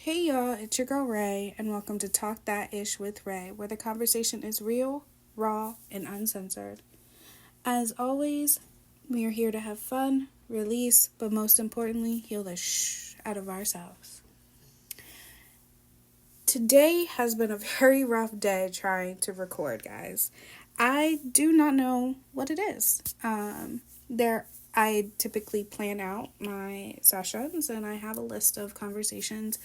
Hey y'all, it's your girl Ray, and welcome to Talk That Ish with Ray, where the conversation is real, raw, and uncensored. As always, we are here to have fun, release, but most importantly, heal the shh out of ourselves. Today has been a very rough day trying to record, guys. I do not know what it is. I typically plan out my sessions and I have a list of conversations,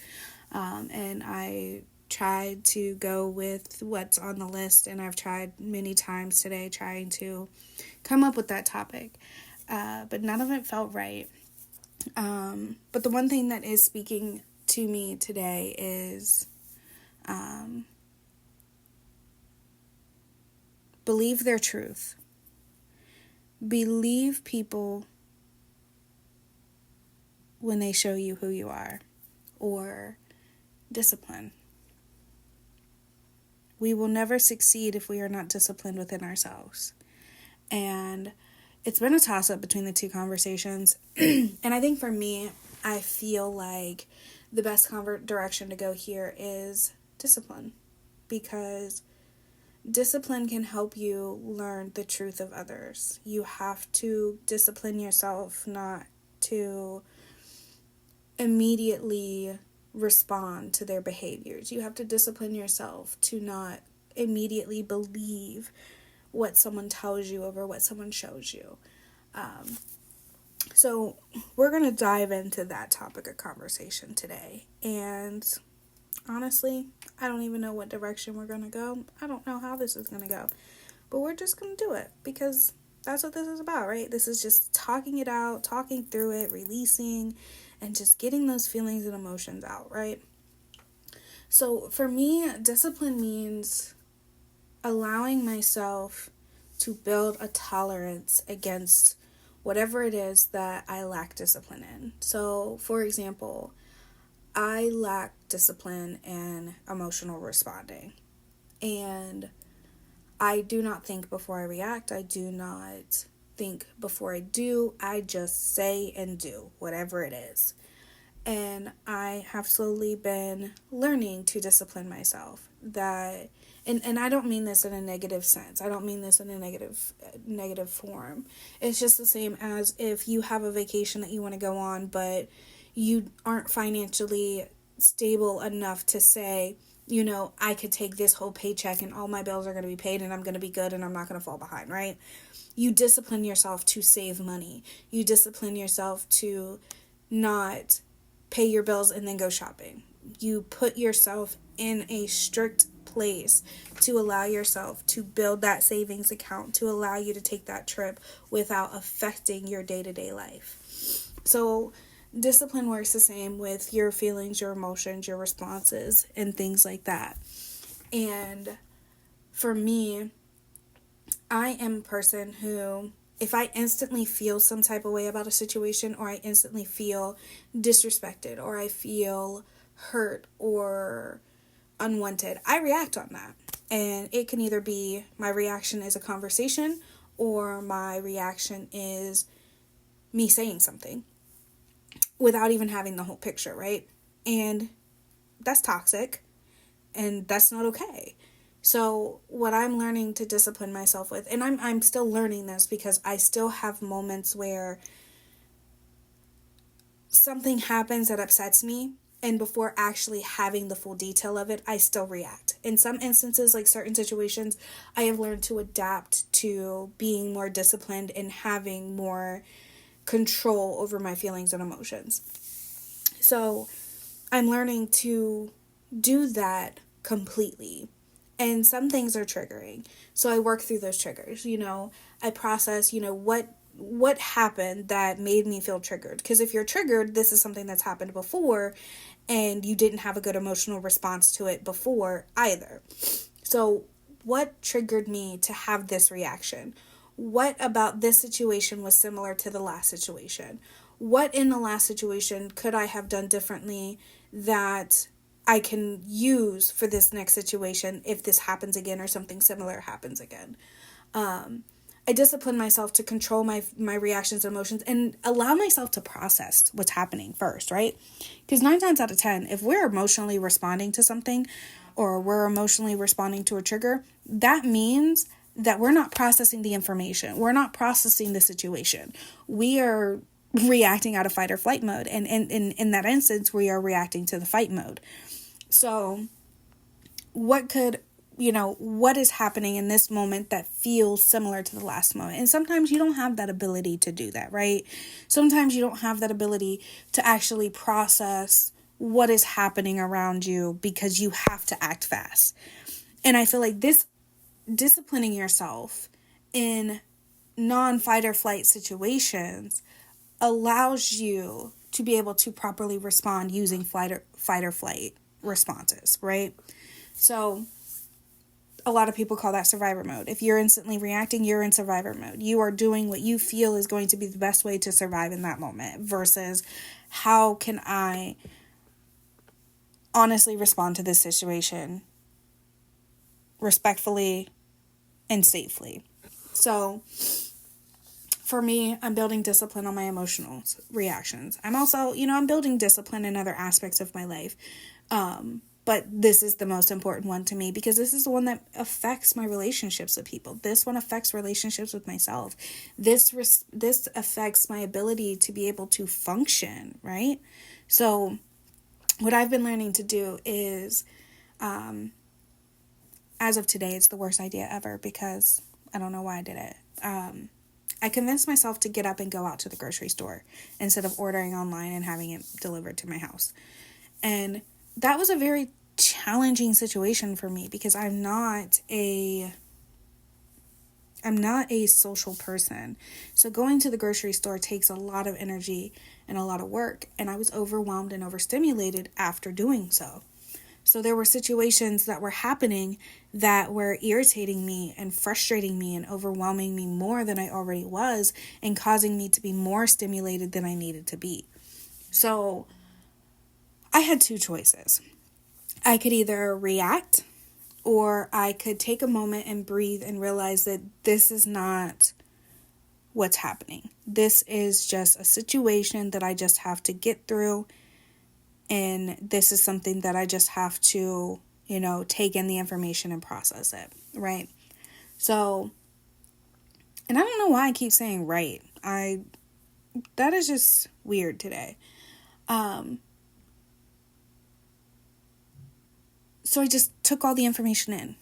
and I tried to go with what's on the list, and I've tried many times today trying to come up with that topic, but none of it felt right. But the one thing that is speaking to me today is believe their truth. Believe people when they show you who you are, or discipline. We will never succeed if we are not disciplined within ourselves. And it's been a toss-up between the two conversations. And I think for me, I feel like the best direction to go here is discipline. Because discipline can help you learn the truth of others. You have to discipline yourself not to immediately respond to their behaviors. You have to discipline yourself to not immediately believe what someone tells you over what someone shows you. So we're going to dive into that topic of conversation today. And honestly, I don't even know what direction we're going to go. I don't know how this is going to go. But we're just going to do it because that's what this is about, right? This is just talking it out, talking through it, releasing, and just getting those feelings and emotions out, right? So for me, discipline means allowing myself to build a tolerance against whatever it is that I lack discipline in. So, for example, I lack discipline in emotional responding. And I do not think before I react. I do not think before I do. I just say and do whatever it is. And I have slowly been learning to discipline myself. And I don't mean this in a negative sense. I don't mean this in a negative form. It's just the same as if you have a vacation that you want to go on, but you aren't financially stable enough to say, I could take this whole paycheck and all my bills are going to be paid and I'm going to be good and I'm not going to fall behind, right? You discipline yourself to save money. You discipline yourself to not pay your bills and then go shopping. You put yourself in a strict place to allow yourself to build that savings account, to allow you to take that trip without affecting your day-to-day life. So discipline works the same with your feelings, your emotions, your responses, and things like that. And for me, I am a person who, if I instantly feel some type of way about a situation, or I instantly feel disrespected, or I feel hurt or unwanted, I react on that. And it can either be my reaction is a conversation, or my reaction is me saying something without even having the whole picture, right? And that's toxic, and that's not okay. So what I'm learning to discipline myself with, and I'm still learning this because I still have moments where something happens that upsets me, and before actually having the full detail of it, I still react. In some instances, like certain situations, I have learned to adapt to being more disciplined and having more control over my feelings and emotions. So I'm learning to do that completely. And some things are triggering. So I work through those triggers. I process, what happened that made me feel triggered. Because if you're triggered, this is something that's happened before and you didn't have a good emotional response to it before either. So what triggered me to have this reaction? What about this situation was similar to the last situation? What in the last situation could I have done differently that I can use for this next situation if this happens again or something similar happens again? I discipline myself to control my reactions and emotions and allow myself to process what's happening first, right? Because 9 times out of 10, if we're emotionally responding to something or we're emotionally responding to a trigger, that means that we're not processing the information. We're not processing the situation. We are reacting out of fight or flight mode. And in that instance, we are reacting to the fight mode. So what is happening in this moment that feels similar to the last moment? And sometimes you don't have that ability to do that, right? Sometimes you don't have that ability to actually process what is happening around you because you have to act fast. And I feel like this disciplining yourself in non-fight or flight situations allows you to be able to properly respond using fight or flight responses, right? So a lot of people call that survivor mode. If you're instantly reacting, you're in survivor mode. You are doing what you feel is going to be the best way to survive in that moment versus how can I honestly respond to this situation respectfully and safely. So for me, I'm building discipline on my emotional reactions. I'm also, I'm building discipline in other aspects of my life. But this is the most important one to me because this is the one that affects my relationships with people. This one affects relationships with myself. This affects my ability to be able to function, right? So what I've been learning to do is, as of today, it's the worst idea ever because I don't know why I did it. I convinced myself to get up and go out to the grocery store instead of ordering online and having it delivered to my house. And that was a very challenging situation for me because I'm not a social person. So going to the grocery store takes a lot of energy and a lot of work, and I was overwhelmed and overstimulated after doing so. So there were situations that were happening that were irritating me and frustrating me and overwhelming me more than I already was and causing me to be more stimulated than I needed to be. So I had two choices. I could either react or I could take a moment and breathe and realize that this is not what's happening. This is just a situation that I just have to get through. And this is something that I just have to, take in the information and process it, right? So, and I don't know why I keep saying right. That is just weird today. So I just took all the information in.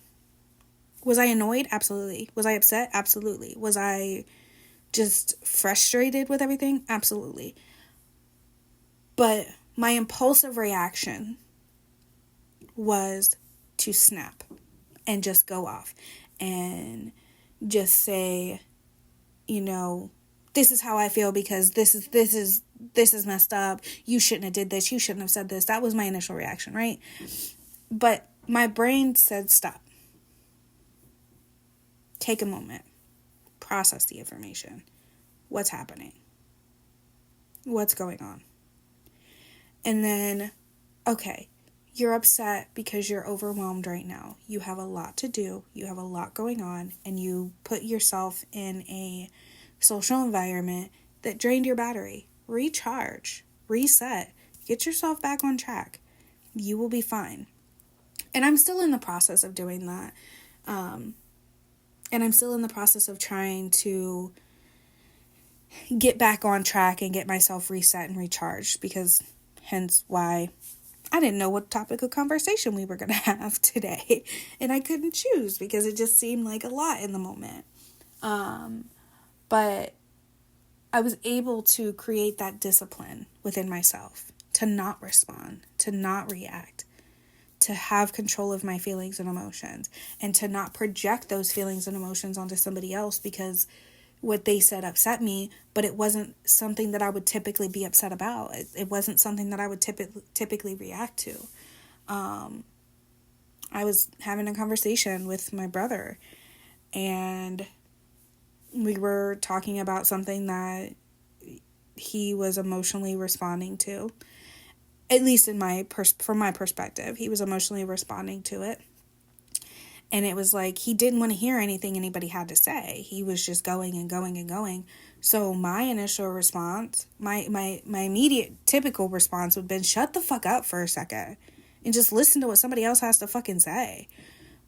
Was I annoyed? Absolutely. Was I upset? Absolutely. Was I just frustrated with everything? Absolutely. But my impulsive reaction was to snap and just go off and just say, this is how I feel because this is messed up. You shouldn't have did this. You shouldn't have said this. That was my initial reaction, right? But my brain said, stop. Take a moment. Process the information. What's happening? What's going on? And then, okay, you're upset because you're overwhelmed right now. You have a lot to do. You have a lot going on. And you put yourself in a social environment that drained your battery. Recharge. Reset. Get yourself back on track. You will be fine. And I'm still in the process of doing that. And I'm still in the process of trying to get back on track and get myself reset and recharged, because hence why I didn't know what topic of conversation we were going to have today. And I couldn't choose because it just seemed like a lot in the moment. But I was able to create that discipline within myself to not respond, to not react, to have control of my feelings and emotions, and to not project those feelings and emotions onto somebody else because what they said upset me, but it wasn't something that I would typically be upset about. It wasn't something that I would typically react to. I was having a conversation with my brother, and we were talking about something that he was emotionally responding to. At least from my perspective, he was emotionally responding to it. And it was like he didn't want to hear anything anybody had to say. He was just going and going and going. So my initial response, my immediate typical response would have been, shut the fuck up for a second and just listen to what somebody else has to fucking say.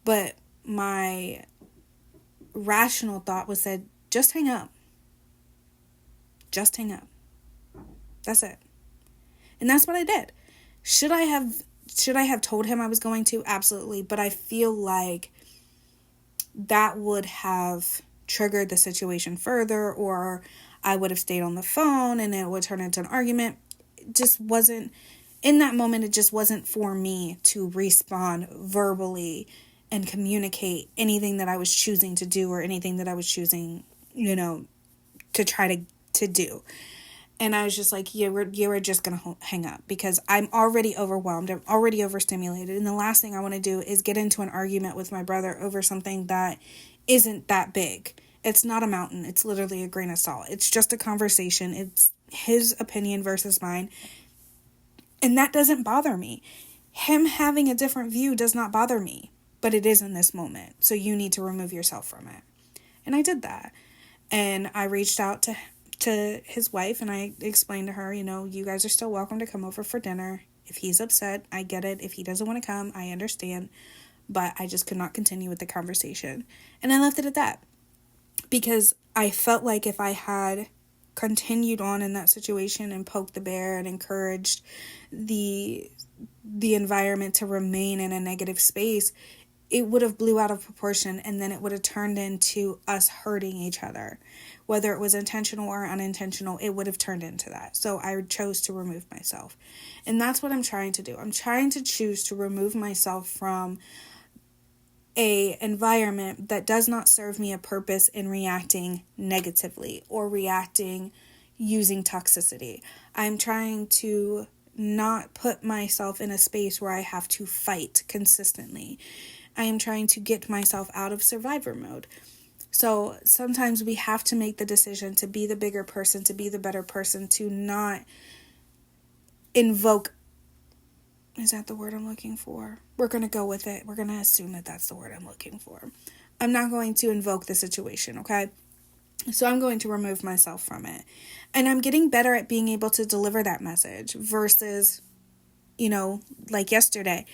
But my rational thought was said, just hang up. Just hang up. That's it. And that's what I did. Should I have told him I was going to? Absolutely. But I feel like that would have triggered the situation further, or I would have stayed on the phone and it would turn into an argument. It just wasn't, in that moment, it just wasn't for me to respond verbally and communicate anything that I was choosing to do or anything that I was choosing, to try to do. And I was just like, you were just going to hang up because I'm already overwhelmed. I'm already overstimulated. And the last thing I want to do is get into an argument with my brother over something that isn't that big. It's not a mountain. It's literally a grain of salt. It's just a conversation. It's his opinion versus mine. And that doesn't bother me. Him having a different view does not bother me. But it is in this moment. So you need to remove yourself from it. And I did that. And I reached out to his wife and I explained to her, you guys are still welcome to come over for dinner. If he's upset, I get it. If he doesn't want to come, I understand. But I just could not continue with the conversation. And I left it at that. Because I felt like if I had continued on in that situation and poked the bear and encouraged the environment to remain in a negative space, it would have blew out of proportion and then it would have turned into us hurting each other. Whether it was intentional or unintentional, it would have turned into that. So I chose to remove myself. And that's what I'm trying to do. I'm trying to choose to remove myself from a environment that does not serve me a purpose in reacting negatively or reacting using toxicity. I'm trying to not put myself in a space where I have to fight consistently. I am trying to get myself out of survivor mode. So sometimes we have to make the decision to be the bigger person, to be the better person, to not invoke. Is that the word I'm looking for? We're going to go with it. We're going to assume that that's the word I'm looking for. I'm not going to invoke the situation, okay? So I'm going to remove myself from it. And I'm getting better at being able to deliver that message versus, like yesterday,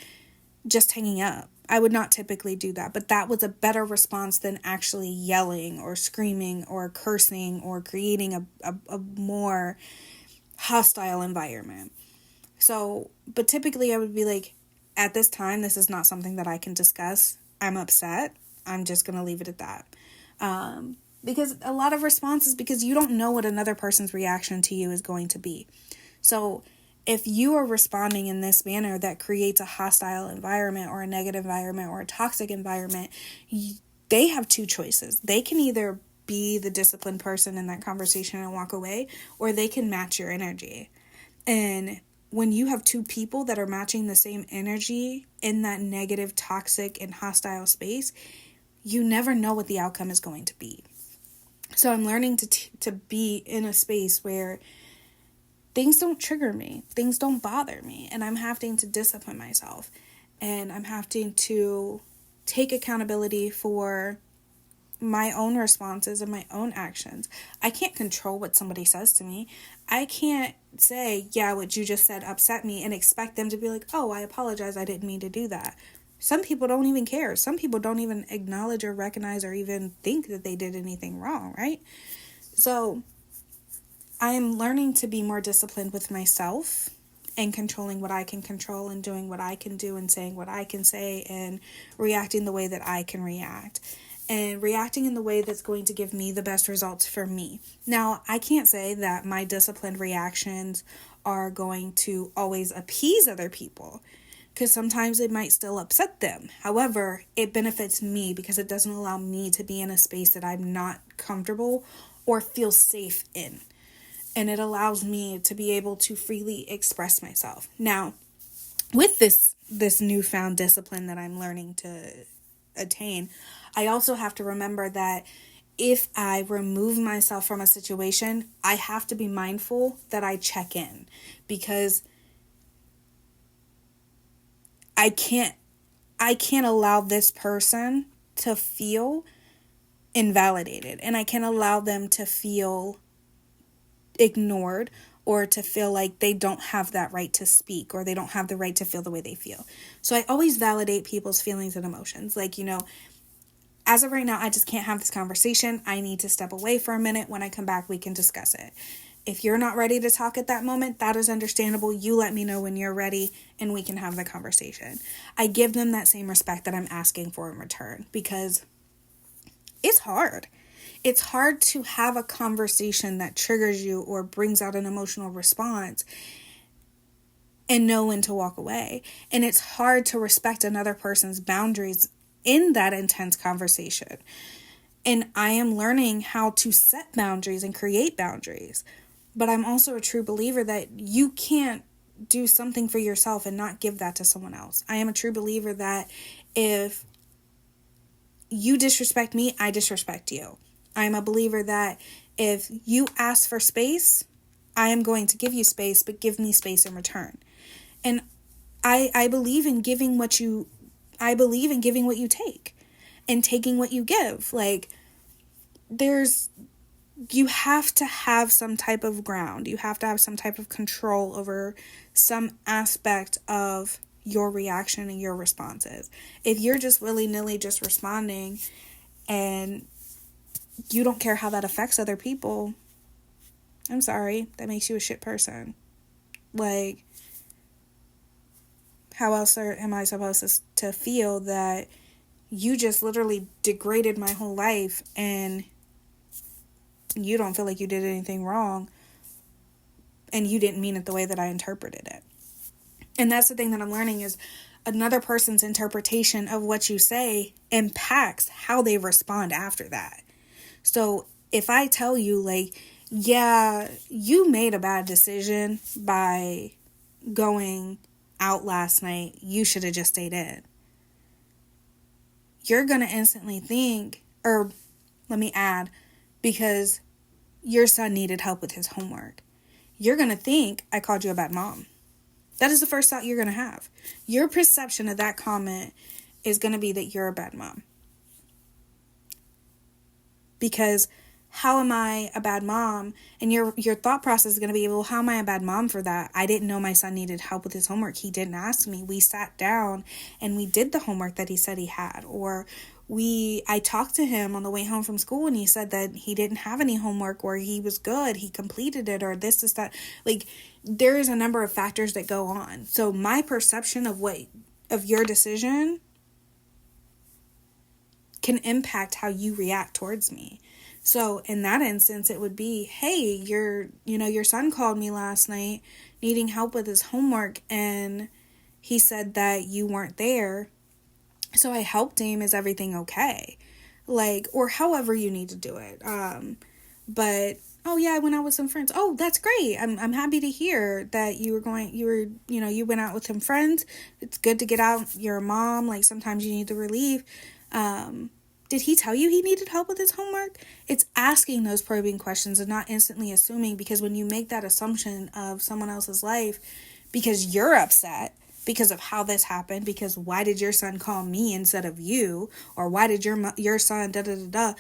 just hanging up. I would not typically do that, but that was a better response than actually yelling or screaming or cursing or creating a more hostile environment. So, but typically I would be like, at this time, this is not something that I can discuss. I'm upset. I'm just going to leave it at that. Because a lot of responses, because you don't know what another person's reaction to you is going to be. So if you are responding in this manner that creates a hostile environment or a negative environment or a toxic environment, they have two choices. They can either be the disciplined person in that conversation and walk away, or they can match your energy. And when you have two people that are matching the same energy in that negative, toxic, and hostile space, you never know what the outcome is going to be. So I'm learning to be in a space where things don't trigger me, things don't bother me, and I'm having to discipline myself, and I'm having to take accountability for my own responses and my own actions. I can't control what somebody says to me. I can't say, yeah, what you just said upset me and expect them to be like, oh, I apologize, I didn't mean to do that. Some people don't even care. Some people don't even acknowledge or recognize or even think that they did anything wrong, right? So I am learning to be more disciplined with myself and controlling what I can control and doing what I can do and saying what I can say and reacting the way that I can react. And reacting in the way that's going to give me the best results for me. Now, I can't say that my disciplined reactions are going to always appease other people, because sometimes it might still upset them. However, it benefits me because it doesn't allow me to be in a space that I'm not comfortable or feel safe in. And it allows me to be able to freely express myself. Now, with this newfound discipline that I'm learning to attain, I also have to remember that if I remove myself from a situation, I have to be mindful that I check in, because I can't I can't allow this person to feel invalidated, and I can't allow them to feel ignored or to feel like they don't have that right to speak or they don't have the right to feel the way they feel. So I always validate people's feelings and emotions. Like, as of right now, I just can't have this conversation. I need to step away for a minute. When I come back, we can discuss it. If you're not ready to talk at that moment, that is understandable. You let me know when you're ready and we can have the conversation. I give them that same respect that I'm asking for in return, because it's hard. It's hard to have a conversation that triggers you or brings out an emotional response and know when to walk away. And it's hard to respect another person's boundaries in that intense conversation. And I am learning how to set boundaries and create boundaries. But I'm also a true believer that you can't do something for yourself and not give that to someone else. I am a true believer that if you disrespect me, I disrespect you. I'm a believer that if you ask for space, I am going to give you space, but give me space in return. And I believe in giving what you take and taking what you give. Like, you have to have some type of ground. You have to have some type of control over some aspect of your reaction and your responses. If you're just willy-nilly just responding and you don't care how that affects other people, I'm sorry, that makes you a shit person. Like, how else am I supposed to feel that you just literally degraded my whole life and you don't feel like you did anything wrong and you didn't mean it the way that I interpreted it? And that's the thing that I'm learning, is another person's interpretation of what you say impacts how they respond after that. So if I tell you, like, yeah, you made a bad decision by going out last night, you should have just stayed in, you're going to instantly think, or let me add, because your son needed help with his homework, you're going to think I called you a bad mom. That is the first thought you're going to have. Your perception of that comment is going to be that you're a bad mom. Because how am I a bad mom? And your thought process is going to be, well, how am I a bad mom for that? I didn't know my son needed help with his homework. He didn't ask me. We sat down and we did the homework that he said he had. Or I talked to him on the way home from school and he said that he didn't have any homework, or he was good, he completed it, or this is that. Like, there is a number of factors that go on. So my perception of your decision can impact how you react towards me. So in that instance, it would be, hey, your son called me last night needing help with his homework and he said that you weren't there. So I helped him. Is everything okay? Like, or however you need to do it. But, oh yeah, I went out with some friends. Oh, that's great. I'm happy to hear that you went out with some friends. It's good to get out. You're a mom. Like, sometimes you need the relief. Did he tell you he needed help with his homework? It's asking those probing questions and not instantly assuming, because when you make that assumption of someone else's life because you're upset because of how this happened, because why did your son call me instead of you, or why did your son da-da-da-da.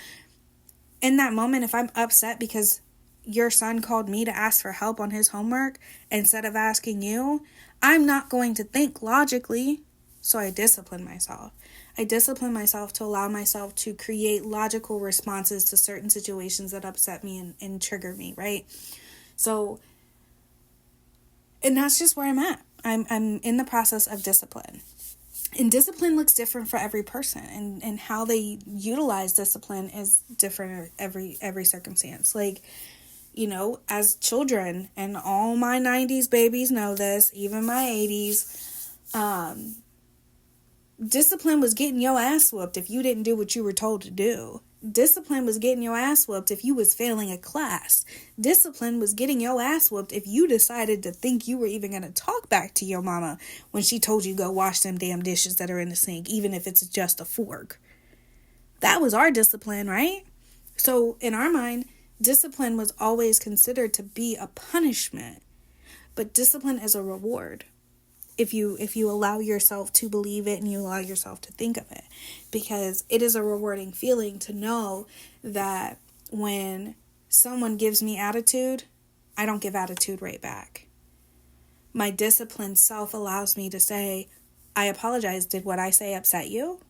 In that moment, if I'm upset because your son called me to ask for help on his homework instead of asking you, I'm not going to think logically. So I discipline myself. I discipline myself to allow myself to create logical responses to certain situations that upset me and trigger me, right? So, and that's just where I'm at. I'm in the process of discipline. And discipline looks different for every person, and how they utilize discipline is different every circumstance. Like, as children, and all my 90s babies know this, even my 80s, discipline was getting your ass whooped if you didn't do what you were told to do. Discipline was getting your ass whooped if you was failing a class. Discipline was getting your ass whooped if you decided to think you were even going to talk back to your mama when she told you go wash them damn dishes that are in the sink, even if it's just a fork. That was our discipline, right? So in our mind, discipline was always considered to be a punishment, but discipline is a reward. if you allow yourself to believe it and you allow yourself to think of it, because it is a rewarding feeling to know that when someone gives me attitude, I don't give attitude right back. My disciplined self allows me to say, I apologize. Did what I say upset you?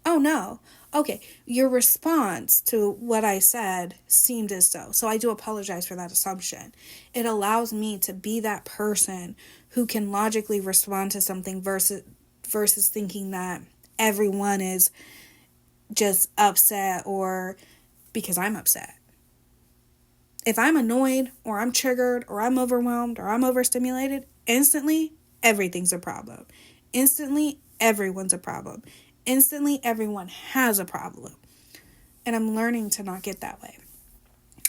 Oh, no. Okay, your response to what I said seemed as though. So I do apologize for that assumption. It allows me to be that person who can logically respond to something versus thinking that everyone is just upset or because I'm upset. If I'm annoyed or I'm triggered or I'm overwhelmed or I'm overstimulated, instantly everything's a problem. Instantly everyone's a problem. Instantly everyone has a problem. And I'm learning to not get that way.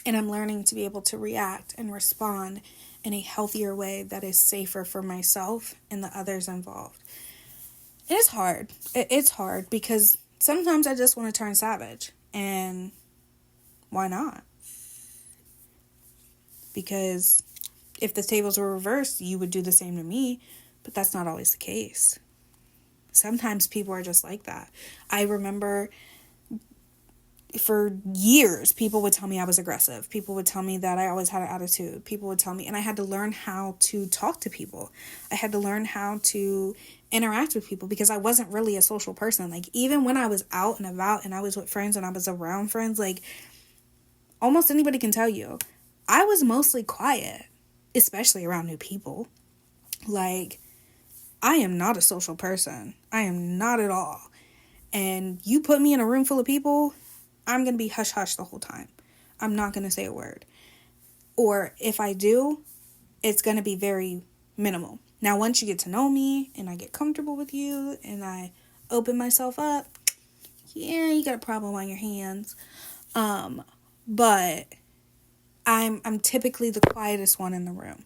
And I'm learning to be able to react and respond in a healthier way that is safer for myself and the others involved. It's hard. It's hard because sometimes I just want to turn savage. And why not? Because if the tables were reversed, you would do the same to me. But that's not always the case. Sometimes people are just like that. I remember for years, people would tell me I was aggressive. People would tell me that I always had an attitude. People would tell me, and I had to learn how to talk to people. I had to learn how to interact with people because I wasn't really a social person. Like, even when I was out and about and I was with friends and I was around friends, like, almost anybody can tell you, I was mostly quiet, especially around new people. Like, I am not a social person. I am not at all. And you put me in a room full of people, I'm going to be hush-hush the whole time. I'm not going to say a word. Or if I do, it's going to be very minimal. Now, once you get to know me and I get comfortable with you and I open myself up, yeah, you got a problem on your hands. But I'm typically the quietest one in the room.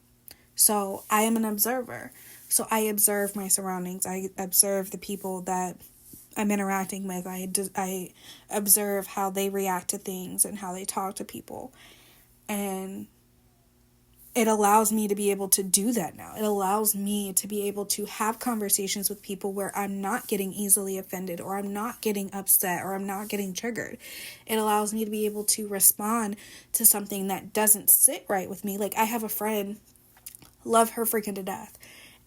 So I am an observer. So I observe my surroundings. I observe the people that I'm interacting with. I observe how they react to things and how they talk to people. And it allows me to be able to do that now. It allows me to be able to have conversations with people where I'm not getting easily offended or I'm not getting upset or I'm not getting triggered. It allows me to be able to respond to something that doesn't sit right with me. Like, I have a friend, love her freaking to death.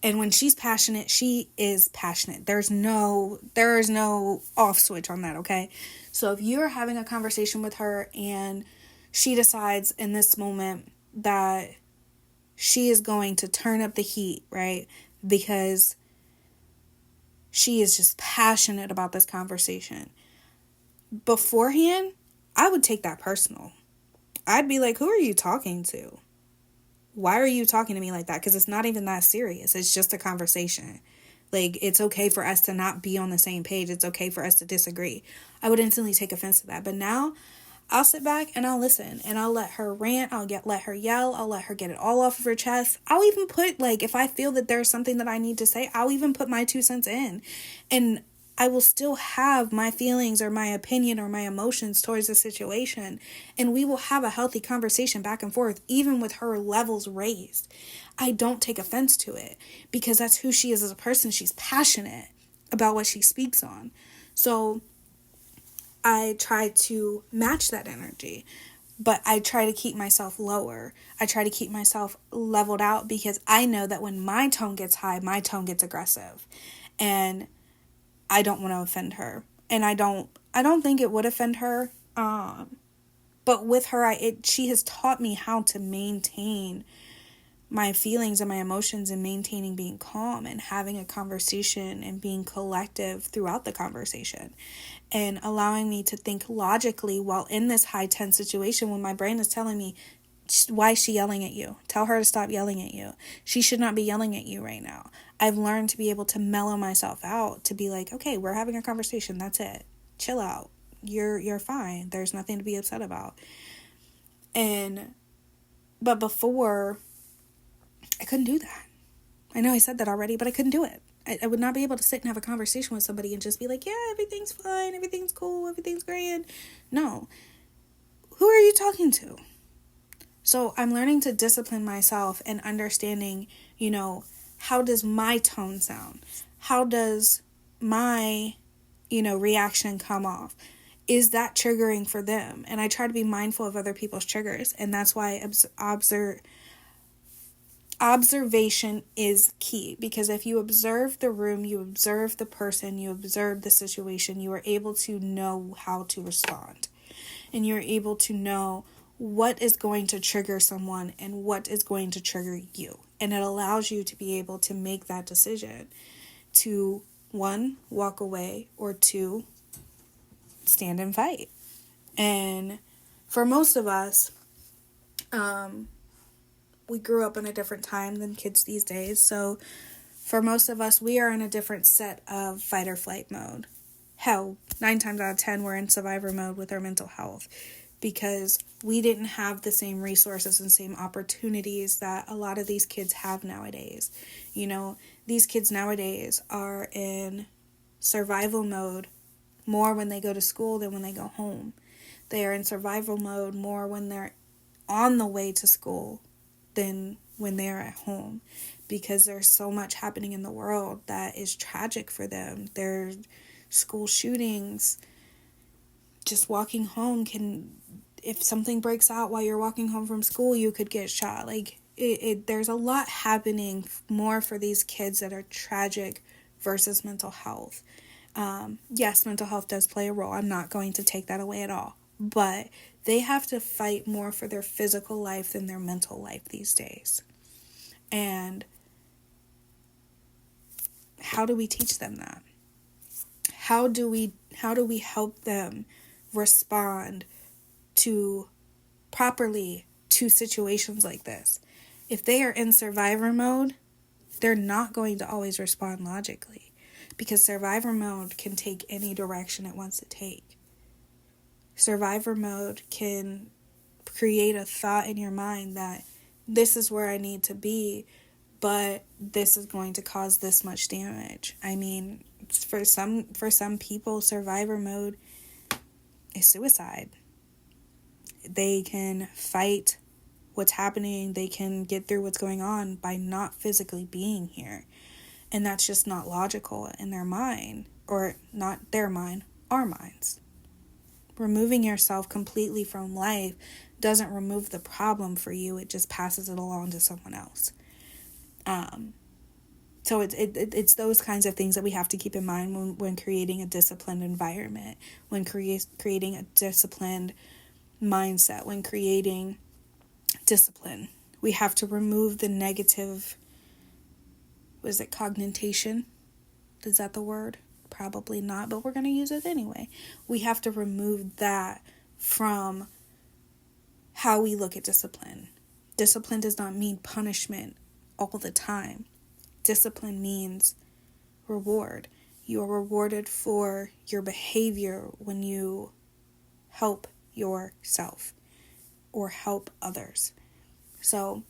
And when she's passionate, she is passionate. There is no off switch on that, okay? So if you're having a conversation with her and she decides in this moment that she is going to turn up the heat, right? Because she is just passionate about this conversation. Beforehand, I would take that personal. I'd be like, who are you talking to? Why are you talking to me like that? Because it's not even that serious. It's just a conversation. Like, it's okay for us to not be on the same page. It's okay for us to disagree. I would instantly take offense to that. But now, I'll sit back and I'll listen. And I'll let her rant. Let her yell. I'll let her get it all off of her chest. I'll even put, like, if I feel that there's something that I need to say, I'll even put my 2 cents in. And I will still have my feelings or my opinion or my emotions towards the situation. And we will have a healthy conversation back and forth, even with her levels raised. I don't take offense to it because that's who she is as a person. She's passionate about what she speaks on. So I try to match that energy, but I try to keep myself lower. I try to keep myself leveled out because I know that when my tone gets high, my tone gets aggressive. And I don't want to offend her. And I don't think it would offend her. But with her, she has taught me how to maintain my feelings and my emotions and maintaining being calm and having a conversation and being collective throughout the conversation and allowing me to think logically while in this high tense situation when my brain is telling me, why is she yelling at you? Tell her to stop yelling at you. She should not be yelling at you right now. I've learned to be able to mellow myself out, to be like, okay, we're having a conversation. That's it. Chill out. You're fine. There's nothing to be upset about. But before, I couldn't do that. I know I said that already, but I couldn't do it. I would not be able to sit and have a conversation with somebody and just be like, yeah, everything's fine. Everything's cool. Everything's grand. No. Who are you talking to? So I'm learning to discipline myself and understanding, how does my tone sound? How does my, reaction come off? Is that triggering for them? And I try to be mindful of other people's triggers. And that's why observation is key, because if you observe the room, you observe the person, you observe the situation, you are able to know how to respond. And you're able to know what is going to trigger someone and what is going to trigger you. And it allows you to be able to make that decision to, 1, walk away, or 2, stand and fight. And for most of us, we grew up in a different time than kids these days. So for most of us, we are in a different set of fight or flight mode. Hell, 9 times out of 10, we're in survivor mode with our mental health, because we didn't have the same resources and same opportunities that a lot of these kids have nowadays. These kids nowadays are in survival mode more when they go to school than when they go home. They are in survival mode more when they're on the way to school than when they're at home, because there's so much happening in the world that is tragic for them. There's school shootings. Just walking home if something breaks out while you're walking home from school, you could get shot. There's a lot happening more for these kids that are tragic versus mental health. Yes, mental health does play a role. I'm not going to take that away at all. But they have to fight more for their physical life than their mental life these days. And how do we teach them that? How do we help them respond properly to situations like this? If they are in survivor mode, they're not going to always respond logically, because survivor mode can take any direction it wants to take. Survivor mode can create a thought in your mind that this is where I need to be, but this is going to cause this much damage. I mean, for some people, survivor mode is suicide. They can fight what's happening. They can get through what's going on by not physically being here. And that's just not logical in their mind, or not their mind, our minds. Removing yourself completely from life doesn't remove the problem for you. It just passes it along to someone else. So it's those kinds of things that we have to keep in mind when creating a disciplined environment, when creating a disciplined mindset, when creating discipline. We have to remove the negative, cognition? Is that the word? Probably not, but we're going to use it anyway. We have to remove that from how we look at discipline. Discipline does not mean punishment all the time. Discipline means reward. You are rewarded for your behavior when you help yourself or help others. So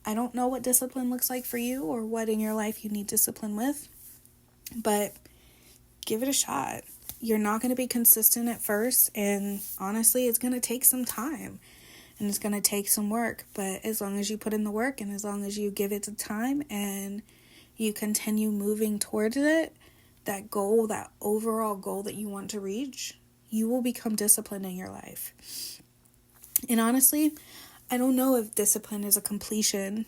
I don't know what discipline looks like for you, or what in your life you need discipline with, but give it a shot. You're not going to be consistent at first, and honestly, it's going to take some time, and it's going to take some work, but as long as you put in the work, and as long as you give it the time, and you continue moving towards it, that goal, that overall goal that you want to reach, you will become disciplined in your life. And honestly, I don't know if discipline is a completion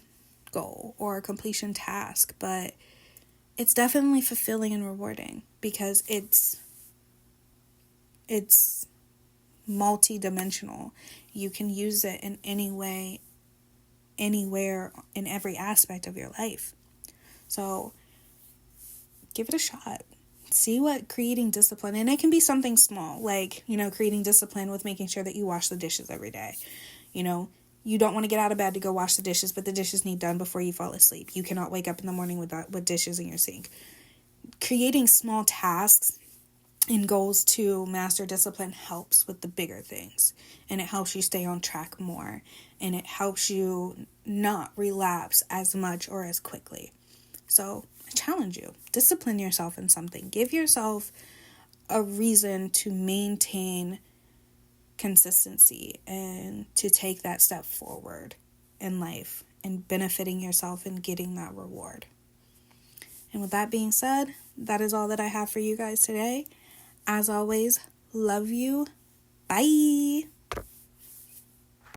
goal or a completion task, but it's definitely fulfilling and rewarding, because it's multi-dimensional. You can use it in any way, anywhere, in every aspect of your life. So give it a shot. See what creating discipline, and it can be something small, like, creating discipline with making sure that you wash the dishes every day. You don't want to get out of bed to go wash the dishes, but the dishes need done before you fall asleep. You cannot wake up in the morning with dishes in your sink. Creating small tasks and goals to master discipline helps with the bigger things, and it helps you stay on track more, and it helps you not relapse as much or as quickly. So I challenge you, discipline yourself in something. Give yourself a reason to maintain consistency and to take that step forward in life and benefiting yourself and getting that reward. And with that being said, that is all that I have for you guys today. As always, love you. Bye.